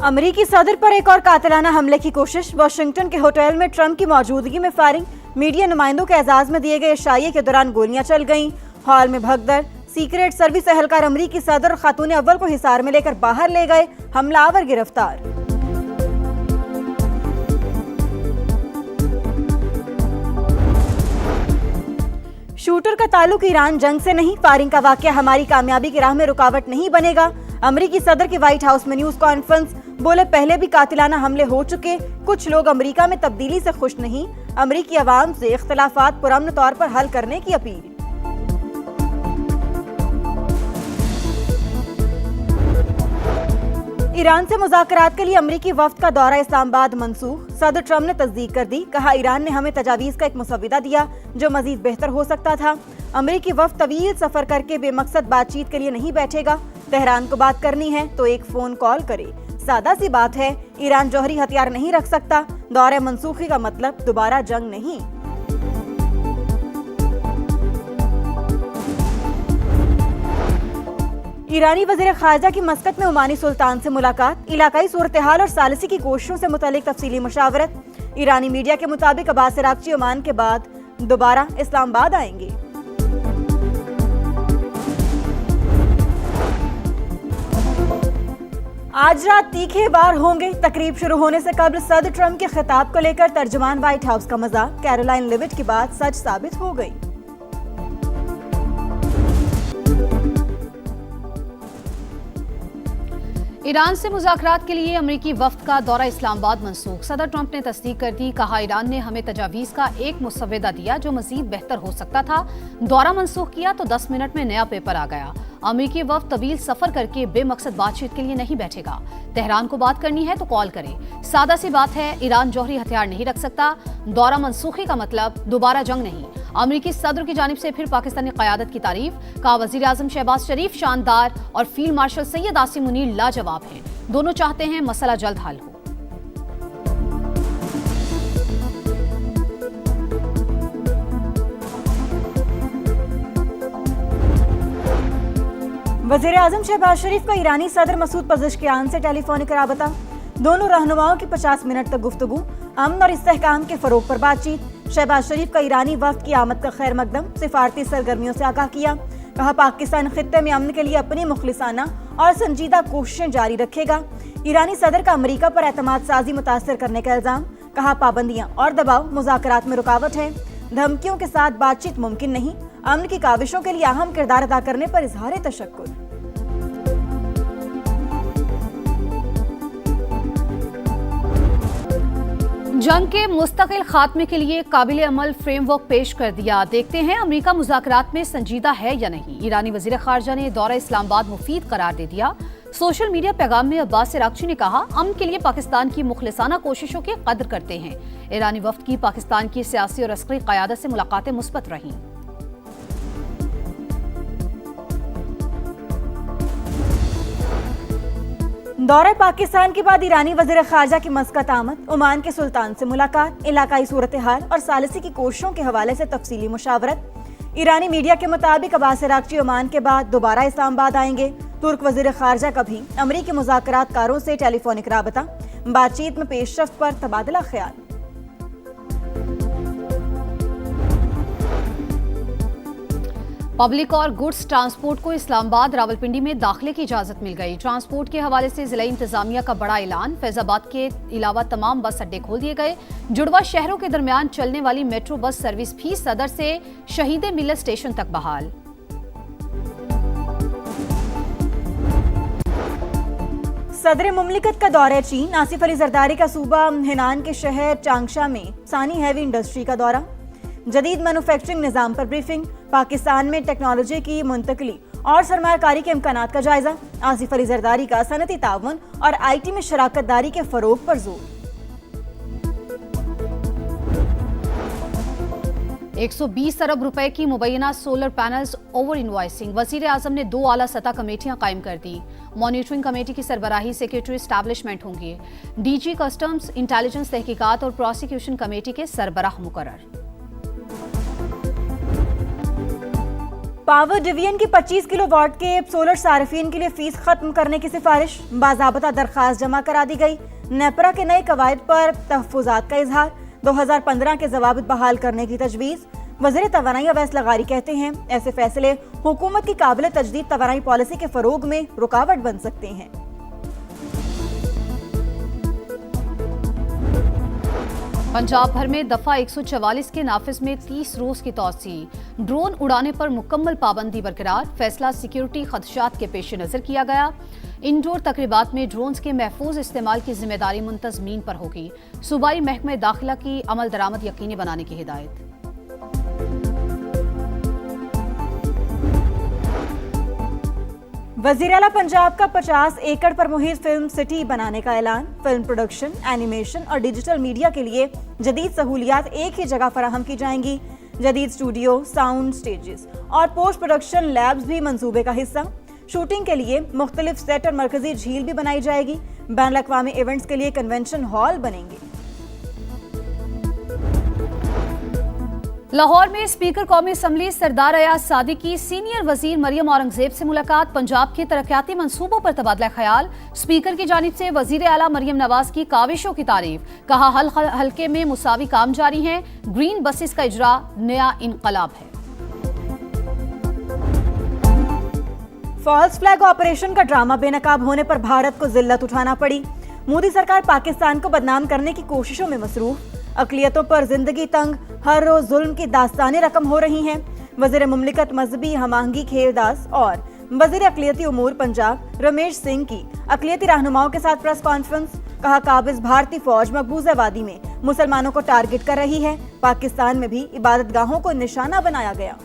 अमेरिकी सदर पर एक और कातिलाना हमले की कोशिश। वाशिंगटन के होटल में ट्रंप की मौजूदगी में फायरिंग। मीडिया नुमाइंदों के एजाज में दिए गए इशारे के दौरान गोलियां चल गईं। हॉल में भगदड़। सीक्रेट सर्विस एहलकार अमेरिकी सदर और खातून अव्वल को हिसार में लेकर बाहर ले गए। हमलावर गिरफ्तार। शूटर का ताल्लुक ईरान जंग से नहीं। फायरिंग का वाकया हमारी कामयाबी की राह में रुकावट नहीं बनेगा। अमेरिकी सदर की व्हाइट हाउस में न्यूज कॉन्फ्रेंस। बोले, पहले भी कातिलाना हमले हो चुके। कुछ लोग अमेरिका में तब्दीली से खुश नहीं। अमेरिकी अवाम से इख्तिलाफात पुरअमन तौर पर हल करने की अपील। ईरान से मुज़ाकरात के लिए अमेरिकी वफ्द का दौरा इस्लामाबाद मंसूख। सदर ट्रंप ने तस्दीक कर दी। कहा, ईरान ने हमें तजावीज़ का एक मुसव्विदा दिया जो मजीद बेहतर हो सकता था। अमेरिकी वफ्द तवील सफर करके बेमकसद बातचीत के लिए नहीं बैठेगा। तेहरान को बात करनी है तो एक फोन कॉल करे। सादा सी बात है, ईरान जौहरी हथियार नहीं रख सकता। दौरे मंसूखी का मतलब दोबारा जंग नहीं। ईरानी वज़ीर ख़ारजा की मस्कत में ओमानी सुल्तान से मुलाकात। इलाकाई सूरत हाल और सालिसी की कोशिशों से मुतालिक तफसीली मुशावरत। ईरानी मीडिया के मुताबिक अब्बास अराग़ची ओमान के बाद दोबारा इस्लामाबाद आएंगे। आज रात तीखे वार होंगे। तकरीब शुरू होने से कबल सदर ट्रंप के खिताब को लेकर तर्जुमान व्हाइट हाउस का मजाक। कैरोलाइन लिविट की बात सच साबित हो गई। ईरान से मुज़ाकरात के लिए अमेरिकी वफ्द का दौरा इस्लामाबाद मंसूख। सदर ट्रंप ने तस्दीक कर दी। कहा, ईरान ने हमें तजावीज़ का एक मुसव्विदा दिया जो मजीद बेहतर हो सकता था। दौरा मंसूख किया तो 10 मिनट में नया पेपर आ गया। अमेरिकी वफ्द तवील सफर करके बेमकसद बातचीत के लिए नहीं बैठेगा। तेहरान को बात करनी है तो कॉल करे। सादा सी बात है, ईरान जौहरी हथियार नहीं रख सकता। दौरा मंसूखी का मतलब दोबारा जंग नहीं। अमेरिकी सदर की जानिब से फिर पाकिस्तानी क़यादत की तारीफ। कहा, वज़ीर आज़म शहबाज शरीफ शानदार और फील्ड मार्शल सैयद आसिम मुनीर लाजवाब हैं। दोनों चाहते हैं मसला जल्द हल हो। वज़ीर आज़म शहबाज शरीफ का ईरानी सदर मसूद पज़ेश्कियान से टेलीफोनिक राबता। दोनों रहनुमाओं की 50 मिनट तक गुफ्तगू। अमन और इस्तेहकाम के फरोग पर बातचीत। शहबाज शरीफ का ईरानी वफ्द की आमद का खैर मकदम। सिफारती सरगर्मियों से आगाह किया। कहा, पाकिस्तान खित्ते में अमन के लिए अपनी मुखलिसाना और संजीदा कोशिशें जारी रखेगा। ईरानी सदर का अमेरिका पर एतमाद साजी मुतासर करने का इल्जाम। कहा, पाबंदियां और दबाव मुज़ाकरात में रुकावट है। धमकियों के साथ बातचीत मुमकिन नहीं। अमन की काविशों के लिए अहम किरदार अदा करने पर इजहार तशक्कुर। जंग के मुस्तकिल खात्मे के लिए काबिल अमल फ्रेमवर्क पेश कर दिया। देखते हैं अमेरिका मुज़ाकरात में संजीदा है या नहीं। ईरानी वज़ीर ख़ारजा ने दौरा इस्लामाबाद मुफीद करार दे दिया। सोशल मीडिया पैगाम में अब्बास अराग़ची ने कहा, अमन के लिए पाकिस्तान की मुखलिसाना कोशिशों की कदर करते हैं। ईरानी वफ्द की पाकिस्तान की सियासी और अस्करी क़यादत से मुलाकातें मुस्बत रहीं। दौरे पाकिस्तान के बाद ईरानी वज़ीर ख़ारजा की मस्कत आमद। ओमान के सुल्तान से मुलाकात। इलाकाई सूरत हाल और सालिसी की कोशिशों के हवाले से तफसीली मुशावरत। ईरानी मीडिया के मुताबिक अब्बास अराग़ची ओमान के बाद दोबारा इस्लामाबाद आएंगे। तुर्क वज़ीर ख़ारजा का भी अमेरिकी मुज़ाकरातकारों से टेलीफोनिक राबता। बातचीत में पेशरफ्त पर तबादला ख्याल। पब्लिक और गुड्स ट्रांसपोर्ट को इस्लामाबाद रावलपिंडी में दाखिले की इजाजत मिल गई। ट्रांसपोर्ट के हवाले से जिला इंतजामिया का बड़ा ऐलान। फैजाबाद के अलावा तमाम बस अड्डे खोल दिए गए। जुड़वा शहरों के दरमियान चलने वाली मेट्रो बस सर्विस भी सदर से शहीद मिलत स्टेशन तक बहाल। सदर मुमलिकत का दौरा चीन। आसिफ अली जरदारी का सूबा हेनान के शहर चांगशा में सानी हैवी इंडस्ट्री का दौरा। जदीद मैन्युफैक्चरिंग निज़ाम पर ब्रीफिंग। पाकिस्तान में टेक्नोलॉजी की मुंतकली और सरमायाकारी के इम्कानात का जायजा। आसिफ अली जरदारी का सनती ताउन और IT में शराकत दारी के फरोग पर जोर। 120 अरब रुपए की मुबैना सोलर पैनल्स ओवर इनवॉइसिंग। वज़ीर आज़म ने 2 आला सतह कमेटियां कायम कर दी। मॉनिटरिंग कमेटी की सरबराही सेक्रेटरी एस्टैब्लिशमेंट होंगे। DG कस्टम्स, इंटेलिजेंस, तहकीकात और प्रोसिक्यूशन कमेटी के सरबराह मुकर्रर। पावर डिवीजन की 25 किलोवाट के सोलर सार्फिन के लिए फीस खत्म करने की सिफारिश, बाज़ाबता दरखास्त जमा करा दी गई। नेपरा के नए कवायद पर तहफ़्फ़ुज़ात का इजहार, 2015 के ज़वाबित बहाल करने की तजवीज़। वज़ीर तवानाई अवैस लगारी कहते हैं ऐसे फैसले हुकूमत की काबिल तजदीद तवानाई पॉलिसी के फ़रोग में रुकावट बन सकते हैं। पंजाब भर में दफा 144 के नाफिज में 30 रोज की तौसी। ड्रोन उड़ाने पर मुकम्मल पाबंदी बरकरार, फैसला सिक्योरिटी खदशात के पेश नजर किया गया। इंडोर तकरीबात में ड्रोन्स के महफूज इस्तेमाल की जिम्मेदारी मुंतजमीन पर होगी। सूबाई महकमे दाखिला की अमल दरामद यकीनी बनाने की हिदायत। वज़ीर आला पंजाब का 50 एकड़ पर मुहित फिल्म सिटी बनाने का ऐलान। फिल्म प्रोडक्शन, एनिमेशन और डिजिटल मीडिया के लिए जदीद सहूलियात एक ही जगह फराहम की जाएंगी। जदीद स्टूडियो, साउंड स्टेजेस और पोस्ट प्रोडक्शन लैब्स भी मंसूबे का हिस्सा। शूटिंग के लिए मुख्तलिफ सेट और मरकजी झील भी बनाई जाएगी। बैनुल अक़वामी इवेंट्स के लिए कन्वेंशन हॉल बनेंगे। लाहौर में स्पीकर कौमी असम्बली सरदार अयाज सादी की सीनियर वजीर मरियम औरंगजेब से मुलाकात, पंजाब के तरक्याती मंसूबों पर तबादला ख्याल। स्पीकर की जानिब से वजीर आला मरियम नवाज की काविशों की तारीफ, कहा हल्के में मुसावी काम जारी हैं। ग्रीन बसेस का इजरा नया इनकलाब है। फॉल्स फ्लैग ऑपरेशन का ड्रामा बेनकाब होने पर भारत को जिल्लत उठाना पड़ी। मोदी सरकार पाकिस्तान को बदनाम करने की कोशिशों में मसरूफ। अक़लियतों पर जिंदगी तंग, हर रोज जुल्म की दास्तानें रकम हो रही हैं। वज़ीर मुमलिकत मजहबी हमांगी खेरदास और वज़ीर अक़लियती उमूर पंजाब रमेश सिंह की अक़लियती रहनुमाओं के साथ प्रेस कॉन्फ्रेंस, कहा काबिज भारतीय फौज मकबूजा वादी में मुसलमानों को टारगेट कर रही है। पाकिस्तान में भी इबादतगाहों को निशाना बनाया गया।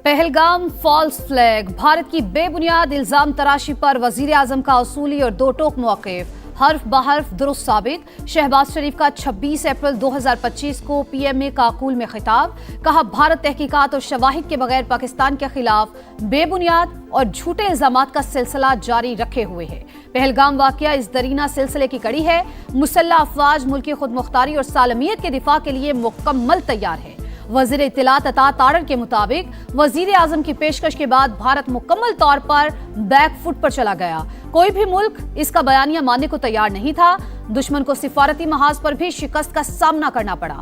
पहलगाम फॉल्स फ्लैग, भारत की बेबुनियाद इल्जाम तराशी पर वजीर आजम का असूली और दो टोक मौक़िफ़, हर्फ बहर्फ दुरुस्त साबित। शहबाज शरीफ का 26 अप्रैल 2025 को PMA काकूल में खिताब, कहा भारत तहकीकात और शवाहिद के बगैर पाकिस्तान के खिलाफ बेबुनियाद और झूठे इल्जामात का सिलसिला जारी रखे हुए है। पहलगाम वाकया इस दरीना सिलसिले की कड़ी है। मुसल्लह अफवाज मुल्की खुद मुख्तारी और सालमियत के दिफा के लिए मुकम्मल तैयार है। वजीर इत्तलात अता तारड़ के मुताबिक वजीर आजम की पेशकश के बाद भारत मुकम्मल तौर पर बैक फुट पर चला गया। कोई भी मुल्क इसका बयानिया मानने को तैयार नहीं था। दुश्मन को सिफारती महाज पर भी शिकस्त का सामना करना पड़ा।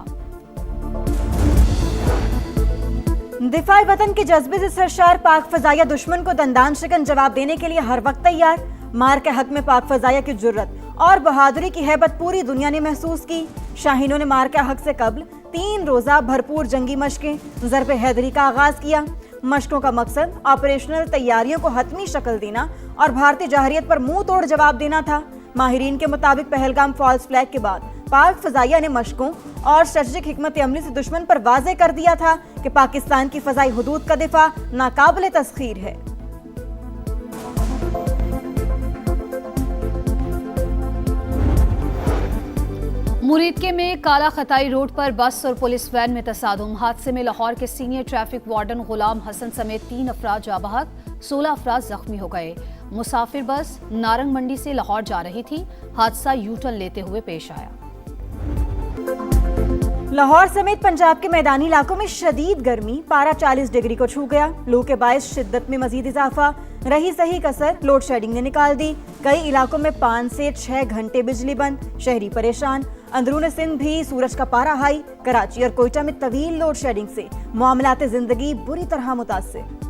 दिफाई वतन के जज्बे से सरशार पाक फजाइया दुश्मन को दंदान शिकन जवाब देने के लिए हर वक्त तैयार। मार के हक में पाक फजाइया की जुर्रत और बहादुरी की हैबत पूरी दुनिया ने महसूस की। शाहीनों ने मार के हक से कबल 3 रोजा भरपूर जंगी मशकें ज़रबे हैदरी का आगाज किया। मशकों का मकसद ऑपरेशनल तैयारियों को हतमी शक्ल देना और भारतीय जहरियत पर मुंह तोड़ जवाब देना था। माहिरीन के मुताबिक पहलगाम फॉल्स फ्लैग के बाद पाक फजाइया ने मशकों और स्ट्रेटेजिक हिकमत अमली से दुश्मन पर वाज़े कर दिया था कि पाकिस्तान की फजाई हुदूद का दिफा नाकाबिल तस्खीर है। मुरीदके में काला खताई रोड पर बस और पुलिस वैन में तसादुम। हादसे में लाहौर के सीनियर ट्रैफिक वार्डन गुलाम हसन समेत 3 अफराद जाँ बहक, 16 अफराद जख्मी हो गए। मुसाफिर बस नारंग मंडी से लाहौर जा रही थी। हादसा यूटर्न लेते हुए पेश आया। लाहौर समेत पंजाब के मैदानी इलाकों में शदीद गर्मी, पारा 40 डिग्री को छू गया। लू के बायस शिद्दत में मजीद इजाफा, रही सही कसर लोड शेडिंग ने निकाल दी। कई इलाकों में 5 से 6 घंटे बिजली बंद, शहरी परेशान। अंदरून सिंध भी सूरज का पारा हाई। कराची और कोयटा में तवील लोड शेडिंग से मामलाते जिंदगी बुरी तरह मुतासिर।